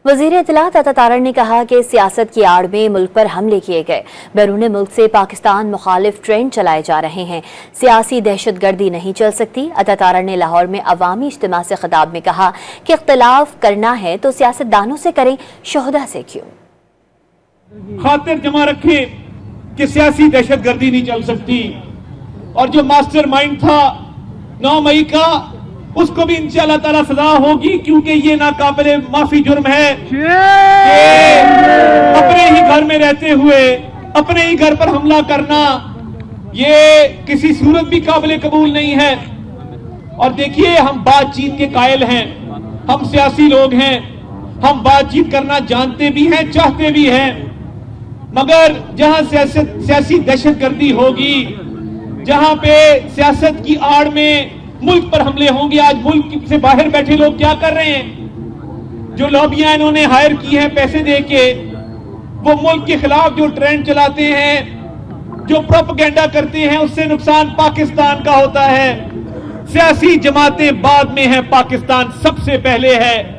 वज़ीर इत्तलात अता तारड़ ने कहा कि सियासत की आड़ में मुल्क पर हमले किए गए, बैरून मुल्क से पाकिस्तान मुखालिफ ट्रेंड चलाए जा रहे हैं। सियासी दहशत गर्दी नहीं चल सकती। अता तारड़ ने लाहौर में अवामी इज्तिमा से खिताब में कहा कि इख्तिलाफ करना है तो सियासतदानों से करें, शोहदा से क्यों। खातिर जमा रखे कि सियासी दहशत गर्दी नहीं चल सकती, और जो मास्टर माइंड था 9 मई का, उसको भी इंशाअल्लाह ताला सजा होगी, क्योंकि ये नाकाबिले माफी जुर्म है कि अपने ही घर में रहते हुए अपने ही घर पर हमला करना, ये किसी सूरत भी काबिले कबूल नहीं है। और देखिए, हम बातचीत के कायल हैं, हम सियासी लोग हैं, हम बातचीत करना जानते भी हैं, चाहते भी हैं, मगर जहां सियासी दहशतगर्दी होगी, जहां पे सियासत की आड़ में मुल्क पर हमले होंगे। आज मुल्क से बाहर बैठे लोग क्या कर रहे हैं? जो लॉबियां इन्होंने हायर की हैं पैसे देके, वो मुल्क के खिलाफ जो ट्रेंड चलाते हैं, जो प्रोपेगेंडा करते हैं, उससे नुकसान पाकिस्तान का होता है। सियासी जमातें बाद में हैं, पाकिस्तान सबसे पहले है।